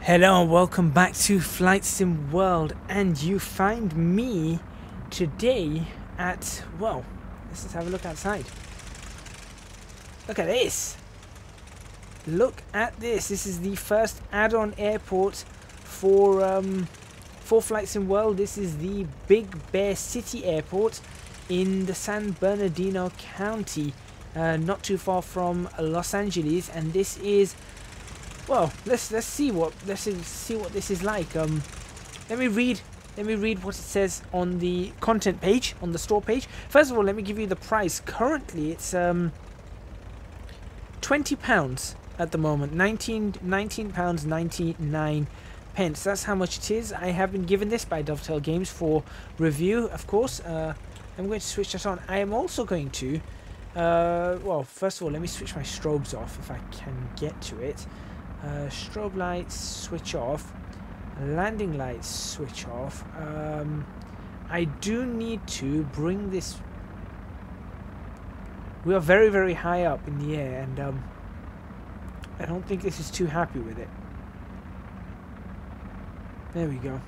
Hello and welcome back to Flight Sim World, and you find me today at, well, let's just have a look outside. Look at this. Look at this. This is the first add-on airport for Flight Sim World. This is the Big Bear City Airport in the San Bernadino County, not too far from Los Angeles, and this is, well, let's see what this is like. Let me read what it says on the content page, on the store page. First of all, let me give you the price. Currently, it's £20 at the moment. £19 99 pence. That's how much it is. I have been given this by Dovetail Games for review, of course. I'm going to switch that on. I am also going to, well, first of all, let me switch my strobes off if I can get to it. Strobe lights switch off, landing lights switch off. I do need to bring this. We are very, very high up in the air, and I don't think this is too happy with it. There we go.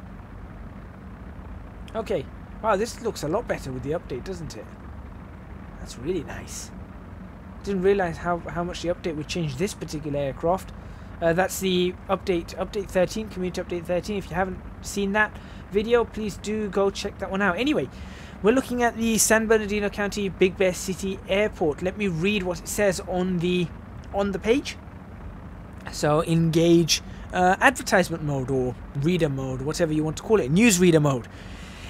Okay. Wow, this looks a lot better with the update, doesn't it? That's really nice. Didn't realize how much the update would change this particular aircraft. That's the update 13, community update 13. If you haven't seen that video, please do go check that one out. Anyway, we're looking at the San Bernardino County Big Bear City Airport. Let me read what it says on the page. So engage advertisement mode, or reader mode, whatever you want to call it, newsreader mode.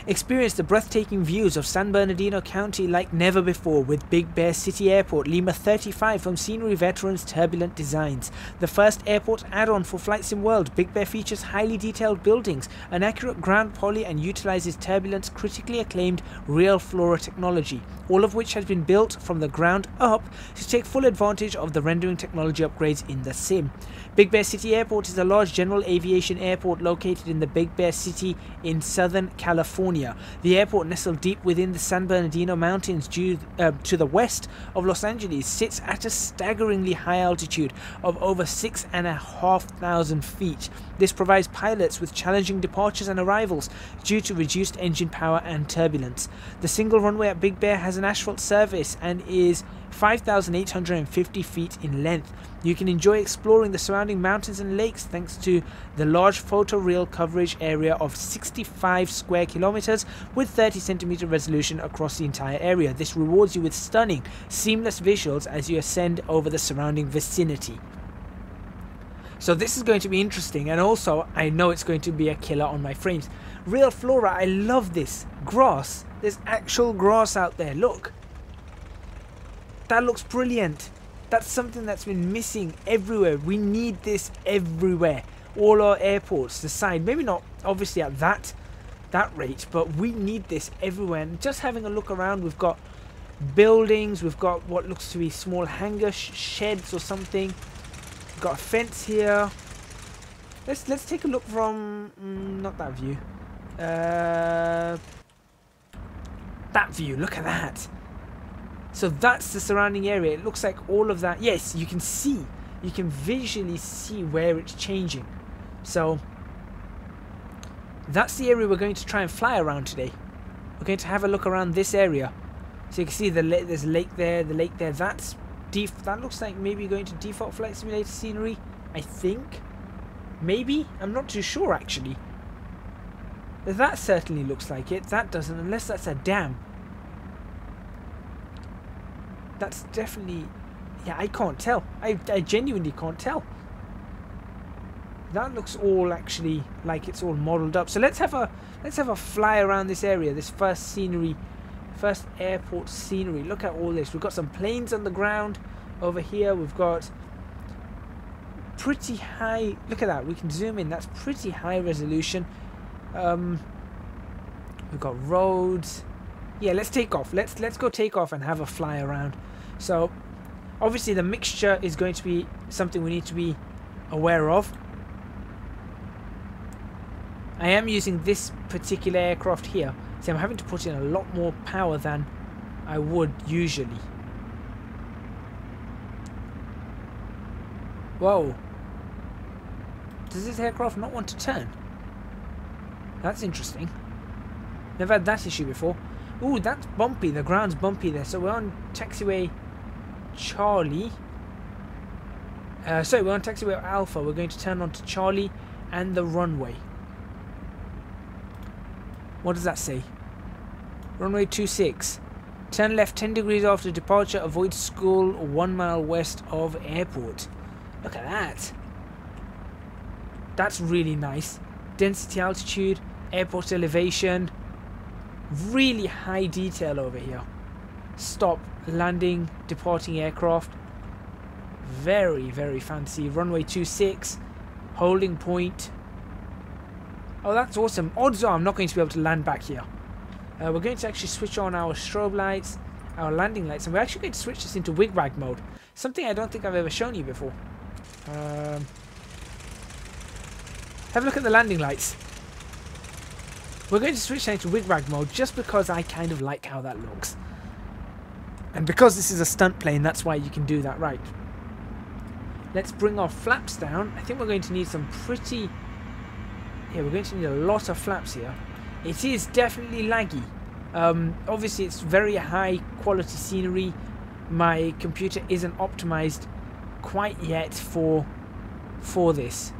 Experience the breathtaking views of San Bernardino County like never before with Big Bear City Airport, Lima 35 from scenery veterans Turbulent Designs. The first airport add-on for Flight Sim World, Big Bear features highly detailed buildings, an accurate ground poly, and utilizes Turbulent's critically acclaimed Real Flora technology, all of which has been built from the ground up to take full advantage of the rendering technology upgrades in the sim. Big Bear City Airport is a large general aviation airport located in the Big Bear City in Southern California. The airport, nestled deep within the San Bernardino Mountains to the west of Los Angeles, sits at a staggeringly high altitude of over 6,500 feet. This provides pilots with challenging departures and arrivals due to reduced engine power and turbulence. The single runway at Big Bear has an asphalt surface and is 5,850 feet in length. You can enjoy exploring the surrounding mountains and lakes thanks to the large photoreal coverage area of 65 square kilometers with 30 centimeter resolution across the entire area. This rewards you with stunning, seamless visuals as you ascend over the surrounding vicinity. So this is going to be interesting, and also I know it's going to be a killer on my frames. Real Flora, I love this. Grass. There's actual grass out there. Look. That looks brilliant. That's something that's been missing everywhere. We need this everywhere. All our airports, the side, maybe not obviously at that rate, but we need this everywhere. And just having a look around, we've got buildings, we've got what looks to be small hangar sheds or something. We've got a fence here. Let's take a look from not that view. That view. Look at that. So that's the surrounding area. It looks like all of that. Yes, you can see. You can visually see where it's changing. So that's the area we're going to try and fly around today. We're going to have a look around this area. So you can see there's a lake there, the lake there. That looks like maybe going to default flight simulator scenery, I think. Maybe? I'm not too sure actually. That certainly looks like it. That doesn't, unless that's a dam. That's definitely, yeah, I can't tell. I genuinely can't tell. That looks all actually like it's all modeled up. So let's have a fly around this area, this first airport scenery. Look at all this. We've got some planes on the ground over here. We've got pretty high, look at that. We can zoom in. That's pretty high resolution. We've got roads. Yeah, let's take off. Let's go take off and have a fly around. So obviously the mixture is going to be something we need to be aware of. I am using this particular aircraft here. See, I'm having to put in a lot more power than I would usually. Whoa. Does this aircraft not want to turn? That's interesting. Never had that issue before. Ooh, that's bumpy. The ground's bumpy there. So we're on taxiway Charlie. Sorry, we're on taxiway Alpha. We're going to turn onto Charlie and the runway. What does that say? Runway 26. Turn left 10 degrees after departure. Avoid school 1 mile west of airport. Look at that. That's really nice. Density, altitude, airport elevation. Really high detail over here. Stop, landing, departing aircraft. Very, very fancy. Runway 26. Holding point. Oh, that's awesome. Odds are I'm not going to be able to land back here. We're going to actually switch on our strobe lights, our landing lights, and we're actually going to switch this into wig-wag mode. Something I don't think I've ever shown you before. Have a look at the landing lights. We're going to switch into wig-wag mode just because I kind of like how that looks. And because this is a stunt plane, that's why you can do that right. Let's bring our flaps down. I think we're going to need some pretty... Yeah, we're going to need a lot of flaps here. It is definitely laggy. Obviously, it's very high quality scenery. My computer isn't optimized quite yet for this.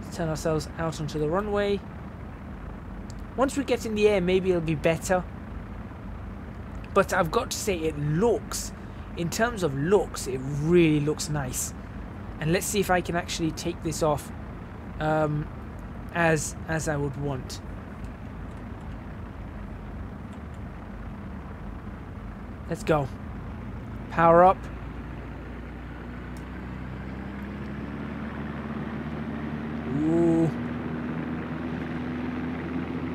Let's turn ourselves out onto the runway. Once we get in the air, maybe it'll be better. But I've got to say, it looks, in terms of looks, it really looks nice. And let's see if I can actually take this off as I would want. Let's go. Power up. Ooh.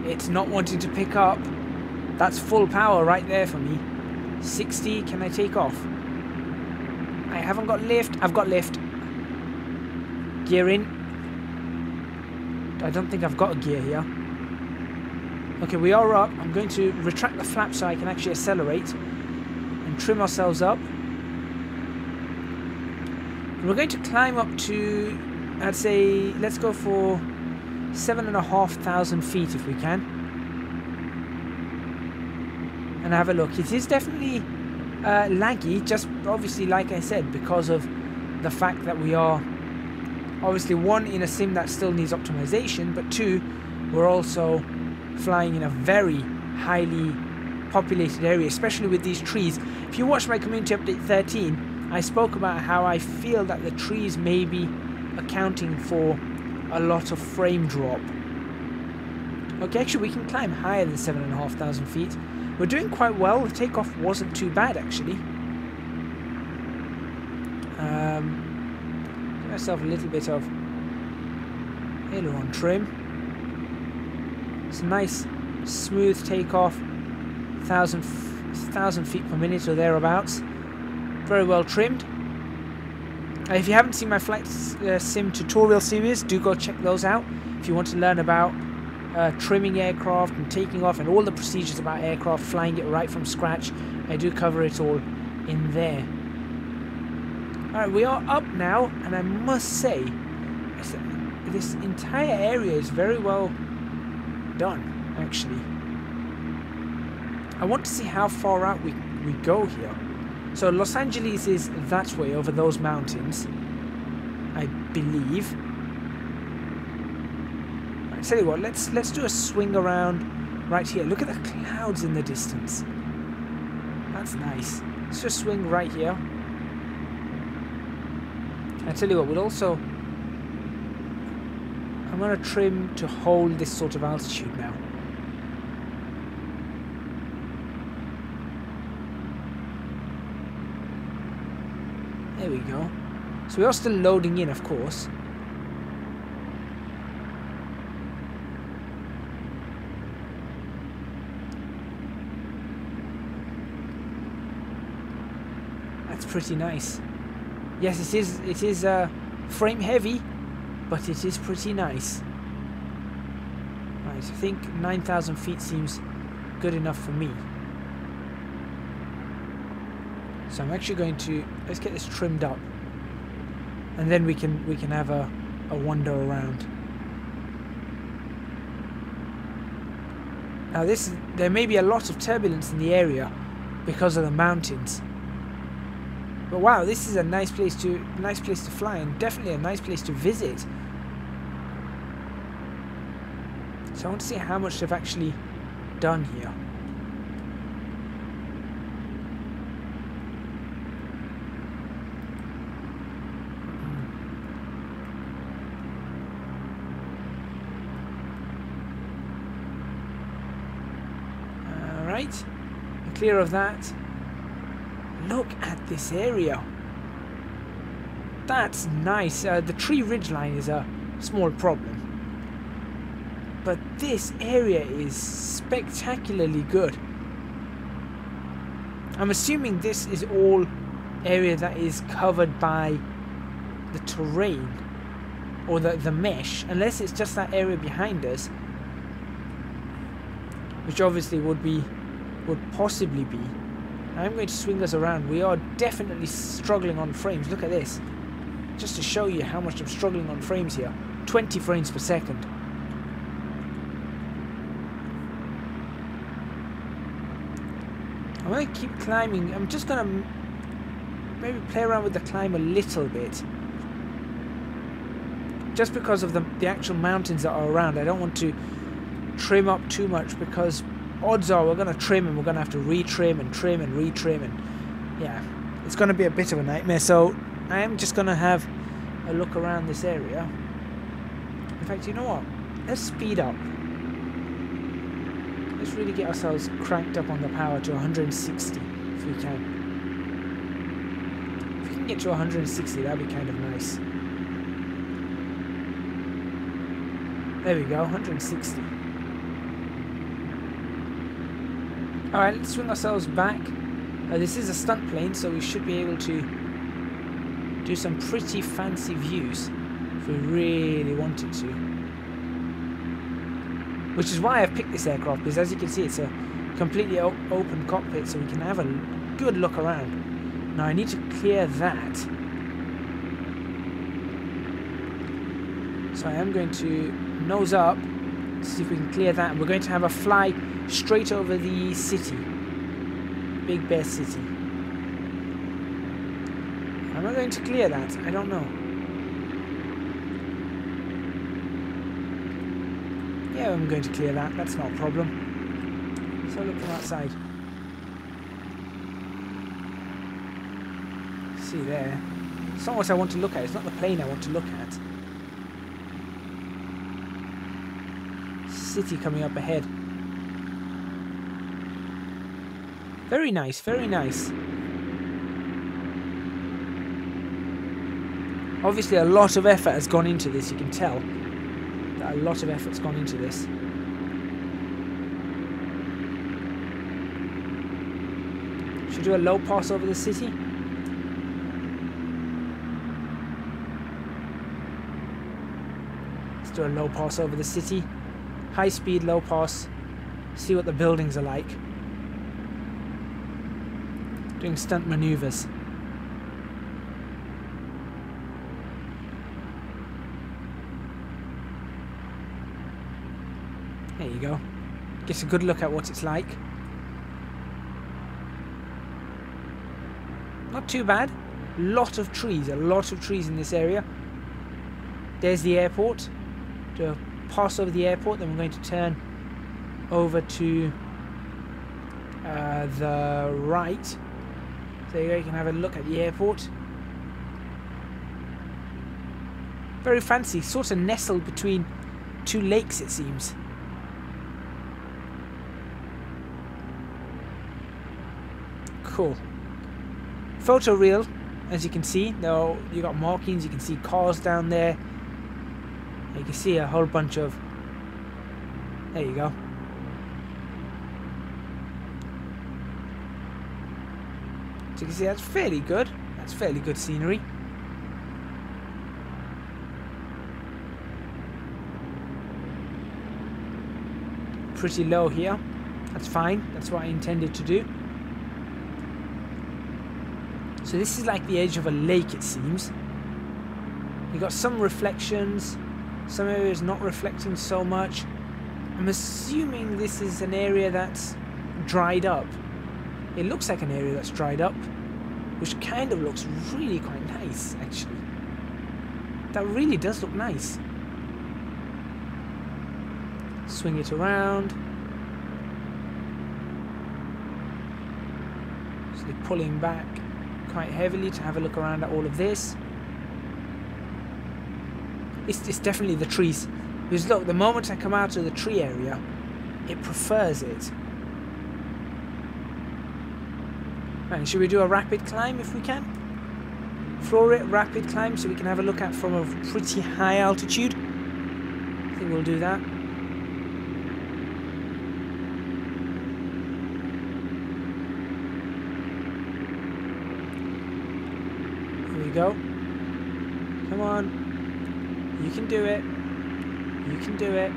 It's not wanting to pick up. That's full power right there for me. 60. Can I take off? I haven't got lift. I've got lift. Gear in. I don't think I've got a gear here. Okay, we are up. I'm going to retract the flap so I can actually accelerate and trim ourselves up. And we're going to climb up to, I'd say, let's go for 7,500 feet if we can. And have a look. It is definitely laggy, just obviously, like I said, because of the fact that we are obviously, one, in a sim that still needs optimization, but two, we're also flying in a very highly populated area, especially with these trees. If you watch my community update 13, I spoke about how I feel that the trees may be accounting for a lot of frame drop. Okay, actually we can climb higher than 7,500 feet. We're doing quite well. The takeoff wasn't too bad actually. Give myself a little bit of aileron trim. It's a nice smooth takeoff, 1,000 feet per minute or thereabouts. Very well trimmed. If you haven't seen my flight sim tutorial series, do go check those out if you want to learn about trimming aircraft and taking off and all the procedures about aircraft, flying it right from scratch. I do cover it all in there. Alright, we are up now, and I must say this entire area is very well done, actually. I want to see how far out we go here. So Los Angeles is that way, over those mountains, I believe. I tell you what, let's do a swing around right here. Look at the clouds in the distance. That's nice. Let's just swing right here. I tell you what, we'll also... I'm going to trim to hold this sort of altitude now. There we go. So we are still loading in, of course. That's pretty nice. Yes, it is frame heavy, but it is pretty nice. Right, I think 9,000 feet seems good enough for me. So I'm actually going to, let's get this trimmed up, and then we can have a a wander around. Now there may be a lot of turbulence in the area because of the mountains. But wow, this is a nice place to fly, and definitely a nice place to visit. So I want to see how much they've actually done here. Alright, clear of that. Look at this area. That's nice. The tree ridgeline is a small problem. But this area is spectacularly good. I'm assuming this is all area that is covered by the terrain or the mesh, unless it's just that area behind us, which obviously would possibly be. I'm going to swing us around. We are definitely struggling on frames. Look at this. Just to show you how much I'm struggling on frames here. 20 frames per second. I'm going to keep climbing. I'm just going to maybe play around with the climb a little bit. Just because of the actual mountains that are around. I don't want to trim up too much, because odds are we're going to trim and we're going to have to retrim and trim and retrim, and yeah, it's going to be a bit of a nightmare. So I am just going to have a look around this area. In fact, you know what? Let's speed up. Let's really get ourselves cranked up on the power to 160 if we can. If we can get to 160, that'd be kind of nice. There we go, 160. Alright, let's swing ourselves back. This is a stunt plane, so we should be able to do some pretty fancy views if we really wanted to. Which is why I've picked this aircraft, because as you can see, it's a completely open cockpit, so we can have a good look around. Now I need to clear that. So I am going to nose up, see if we can clear that, and we're going to have a fly straight over the city. Big Bear City. Am I going to clear that? I don't know. Yeah, I'm going to clear that. That's not a problem. So look from outside. See there. It's not what I want to look at. It's not the plane I want to look at. City coming up ahead. Very nice, very nice. Obviously a lot of effort has gone into this, you can tell. That a lot of effort's gone into this. Should we do a low pass over the city? Let's do a low pass over the city. High speed, low pass. See what the buildings are like. Doing stunt maneuvers. There you go. Gets a good look at what it's like. Not too bad. A lot of trees in this area. There's the airport. Do a pass over the airport, then we're going to turn over to the right. So there you go, you can have a look at the airport. Very fancy, sort of nestled between two lakes, it seems. Cool. Photo reel, as you can see. Now you got markings, you can see cars down there. You can see a whole bunch of... There you go. So you can see that's fairly good. That's fairly good scenery. Pretty low here. That's fine. That's what I intended to do. So this is like the edge of a lake, it seems. You got some reflections, some areas not reflecting so much. I'm assuming this is an area that's dried up. It looks like an area that's dried up, which kind of looks really quite nice, actually. That really does look nice. Swing it around. So they're pulling back quite heavily to have a look around at all of this. It's definitely the trees. Because look, the moment I come out of the tree area, it prefers it. Right, should we do a rapid climb if we can? Floor it, rapid climb, so we can have a look at from a pretty high altitude. I think we'll do that. Here we go. Come on. You can do it. You can do it.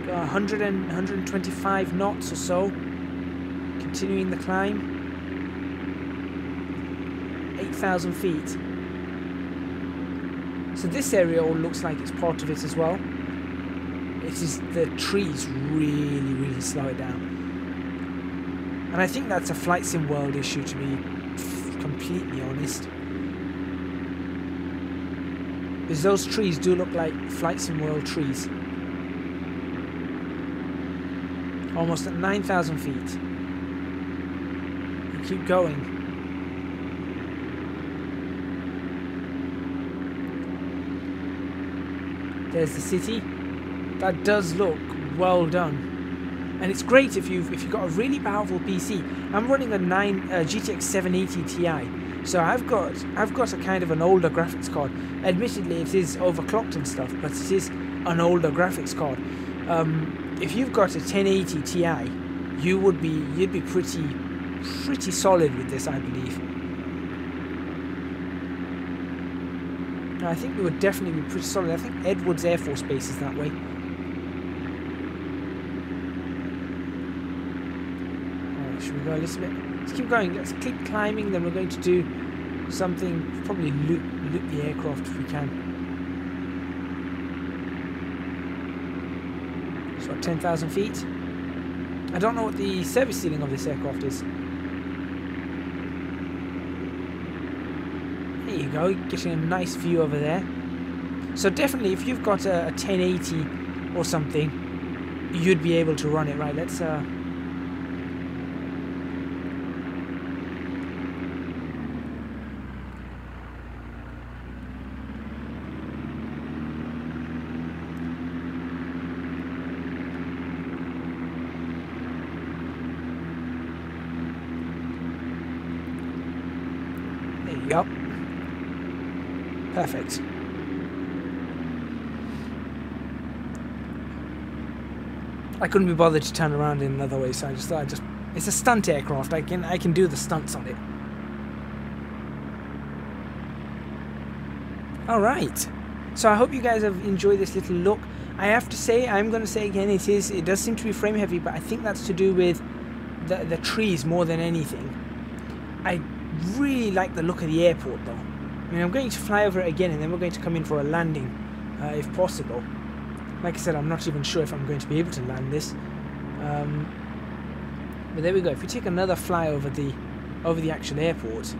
Got 100 and 125 knots or so. Continuing the climb. 8,000 feet. So this area all looks like it's part of it as well. It is the trees really slow it down. And I think that's a Flight Sim World issue, to be completely honest. Because those trees do look like Flight Sim World trees. Almost at 9,000 feet. You keep going. There's the city. That does look well done. And it's great if you've got a really powerful PC. I'm running a GTX 780 Ti. So I've got a kind of an older graphics card. Admittedly, it is overclocked and stuff, but it is an older graphics card. If you've got a 1080 Ti, you'd be pretty solid with this, I believe. I think we would definitely be pretty solid. I think Edwards Air Force Base is that way. Alright, should we go a little bit? Let's keep going. Let's keep climbing. Then we're going to do something. Probably loot the aircraft if we can. So 10,000 feet. I don't know what the service ceiling of this aircraft is. There you go, getting a nice view over there. So definitely, if you've got a 1080 or something, you'd be able to run it. Right, let's there you go. Perfect. I couldn't be bothered to turn around in another way, so I just thought it's a stunt aircraft. I can do the stunts on it. All right. So I hope you guys have enjoyed this little look. I have to say, I'm going to say again, it does seem to be frame heavy, but I think that's to do with the trees more than anything. I really like the look of the airport though. I mean, I'm going to fly over it again, and then we're going to come in for a landing, if possible. Like I said, I'm not even sure if I'm going to be able to land this. But there we go. If we take another fly over the actual airport,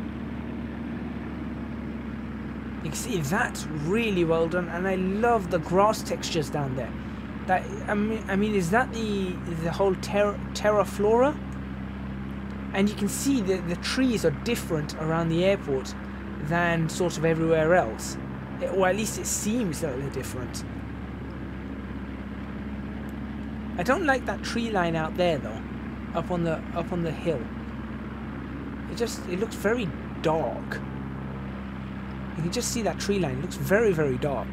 you can see that's really well done, and I love the grass textures down there. That I mean, is that the whole terra flora? And you can see that the trees are different around the airport than sort of everywhere else, or at least it seems that they're different. I don't like that tree line out there though, up on the hill. It looks very dark. You can just see that tree line. It looks very dark.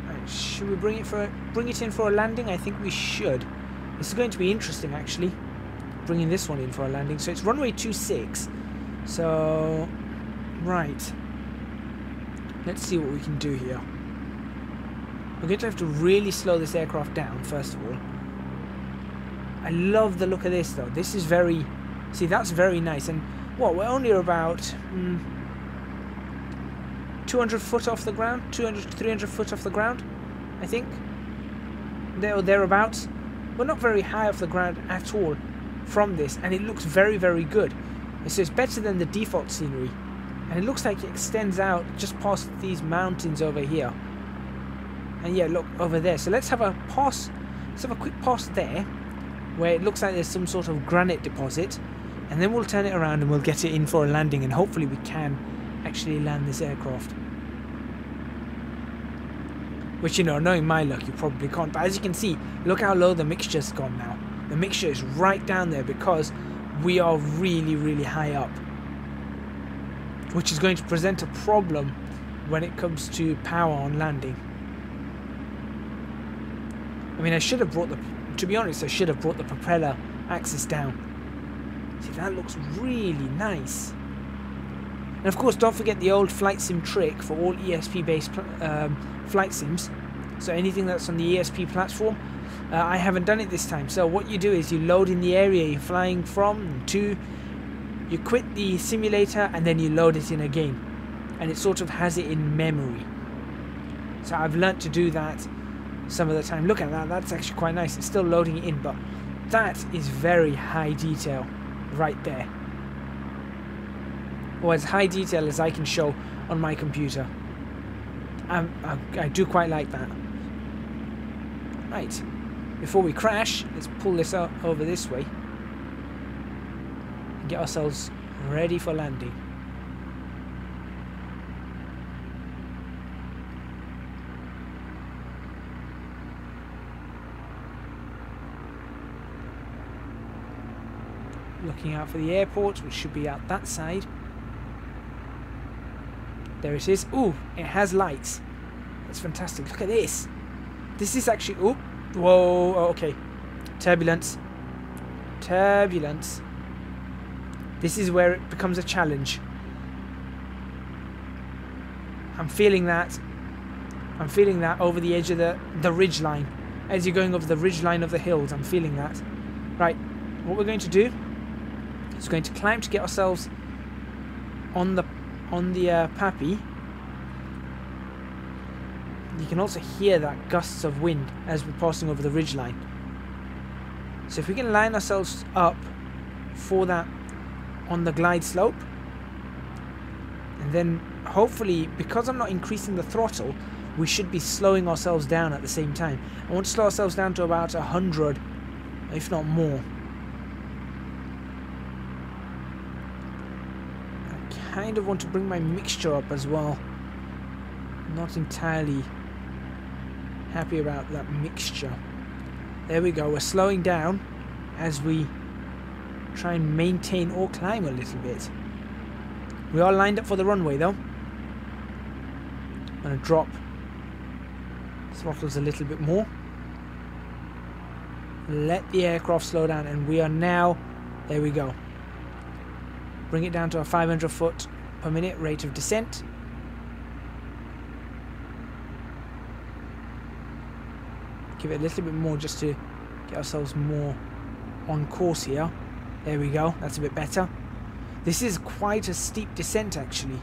Right, should we bring it in for a landing? I think we should. This is going to be interesting actually, bringing this one in for a landing. So it's runway 26. So, right. Let's see what we can do here. We're going to have to really slow this aircraft down, first of all. I love the look of this, though. This is very... See, that's very nice. And, what, we're only about... 200 foot off the ground, 200 to 300 foot off the ground, I think. There or thereabouts. We're not very high off the ground at all from this, and it looks very, very good. And so it's better than the default scenery. And it looks like it extends out just past these mountains over here. And yeah, look, over there. So let's have a pass. Let's have a quick pass there, where it looks like there's some sort of granite deposit. And then we'll turn it around and we'll get it in for a landing, and hopefully we can actually land this aircraft. Which, you know, knowing my luck, you probably can't. But as you can see, look how low the mixture's gone now. The mixture is right down there because we are really, really high up. Which is going to present a problem when it comes to power on landing. I mean, I should have brought the... To be honest, I should have brought the propeller axis down. See, that looks really nice. And of course, don't forget the old flight sim trick for all ESP-based flight sims. So anything that's on the ESP platform, I haven't done it this time. So what you do is you load in the area you're flying from and to, you quit the simulator, and then you load it in again. And it sort of has it in memory. So I've learnt to do that some of the time. Look at that, that's actually quite nice. It's still loading it in, but that is very high detail right there. Or as high detail as I can show on my computer. I do quite like that. Right, before we crash, let's pull this out over this way and get ourselves ready for landing. Looking out for the airport, which should be out that side. There it is. Ooh, it has lights. That's fantastic. Look at this. This is actually... Ooh. Whoa. Oh, okay. Turbulence. Turbulence. This is where it becomes a challenge. I'm feeling that. I'm feeling that over the edge of the ridge line. As you're going over the ridge line of the hills, I'm feeling that. Right. What we're going to do is going to climb to get ourselves on the Pappy. You can also hear that gusts of wind as we're passing over the ridgeline. So if we can line ourselves up for that on the glide slope, and then hopefully, because I'm not increasing the throttle, we should be slowing ourselves down at the same time. I want to slow ourselves down to about 100, if not more. I kind of want to bring my mixture up as well. Not entirely happy about that mixture. There we go, we're slowing down as we try and maintain or climb a little bit. We are lined up for the runway though. I'm going to drop throttles a little bit more. Let the aircraft slow down, and we are now, there we go. Bring it down to a 500 foot per minute rate of descent. Give it a little bit more just to get ourselves more on course here. There we go, that's a bit better. This is quite a steep descent actually.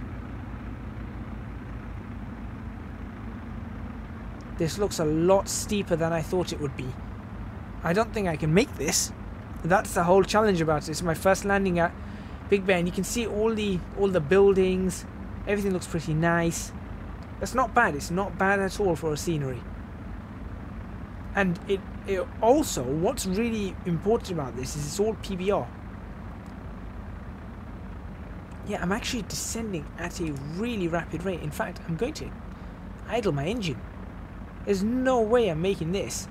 This looks a lot steeper than I thought it would be. I don't think I can make this. That's the whole challenge about it. It's my first landing at Big Bear, and you can see all the buildings. Everything looks pretty nice. That's not bad. It's not bad at all for a scenery. And it also, what's really important about this is it's all PBR. Yeah, I'm actually descending at a really rapid rate. In fact, I'm going to idle my engine. There's no way I'm making this.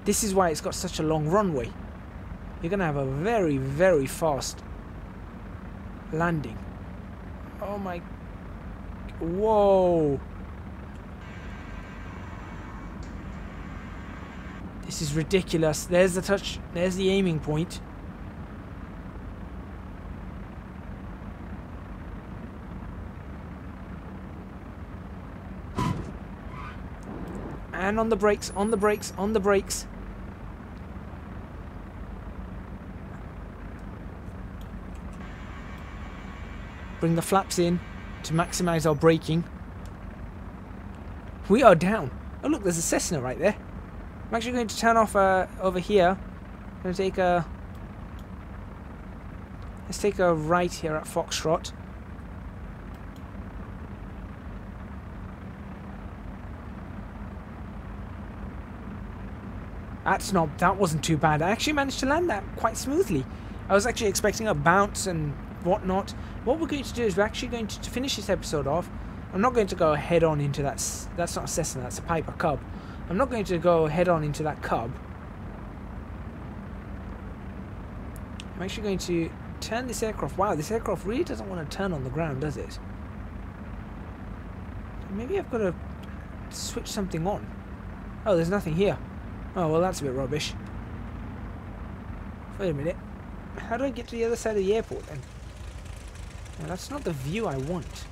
This is why it's got such a long runway. You're going to have a very, very fast landing. Oh my... Whoa! This is ridiculous. There's the touch. There's the aiming point. And on the brakes, on the brakes, on the brakes. Bring the flaps in to maximize our braking. We are down. Oh look, there's a Cessna right there. I'm actually going to turn off over here. I'm going to take a... Let's take a right here at Foxtrot. That wasn't too bad. I actually managed to land that quite smoothly. I was actually expecting a bounce and whatnot. What we're going to do is we're actually going to finish this episode off. I'm not going to go head on into that. That's not a Cessna, that's a Piper Cub. I'm not going to go head on into that Cub. I'm actually going to turn this aircraft. Wow, this aircraft really doesn't want to turn on the ground, does it? Maybe I've got to switch something on. Oh, there's nothing here. Oh, well, that's a bit rubbish. Wait a minute. How do I get to the other side of the airport, then? Well, that's not the view I want.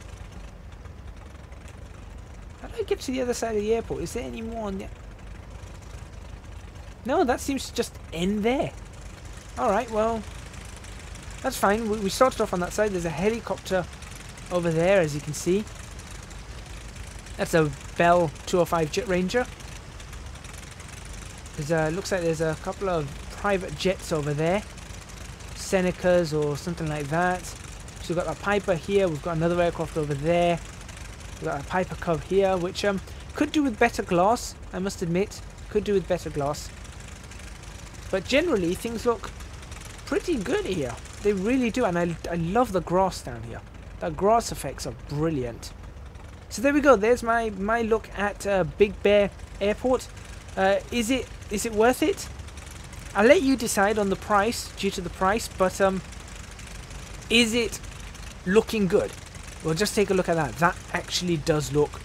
How do I get to the other side of the airport? Is there any more on the... No, that seems to just end there. Alright, well... That's fine. We started off on that side. There's a helicopter over there, as you can see. That's a Bell 205 Jet Ranger. Looks like there's a couple of private jets over there. Senecas or something like that. So we've got a Piper here. We've got another aircraft over there. We've got a Piper Cub here, which could do with better glass, I must admit. Could do with better glass. But generally, things look pretty good here. They really do, and I love the grass down here. The grass effects are brilliant. So there we go. There's my look at Big Bear Airport. Is it worth it? I'll let you decide on the price, due to the price, but is it looking good? Well, just take a look at that. That actually does look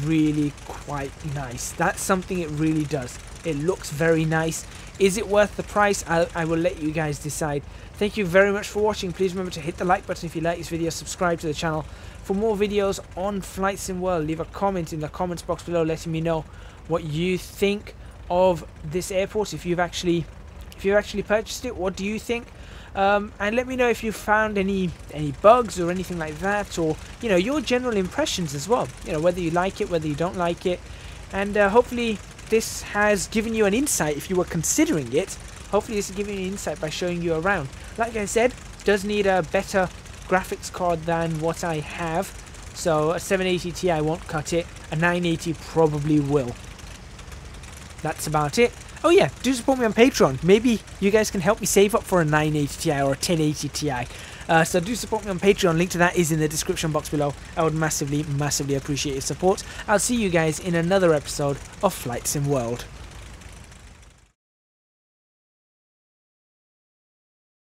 really quite nice. That's something it really does. It looks very nice. Is it worth the price? I will let you guys decide. Thank you very much for watching. Please remember to hit the like button if you like this video. Subscribe to the channel for more videos on Flight Sim World. Leave a comment in the comments box below letting me know what you think of this airport. If you've actually purchased it, what do you think? And let me know if you found any bugs or anything like that, or your general impressions as well. Whether you like it, whether you don't like it, and hopefully this has given you an insight if you were considering it. Hopefully this has given you an insight by showing you around. Like I said, does need a better graphics card than what I have, so a 780 Ti won't cut it. A 980 probably will. That's about it. Oh yeah, do support me on Patreon. Maybe you guys can help me save up for a 980 Ti or a 1080 Ti. So do support me on Patreon. Link to that is in the description box below. I would massively, massively appreciate your support. I'll see you guys in another episode of Flight Sim World.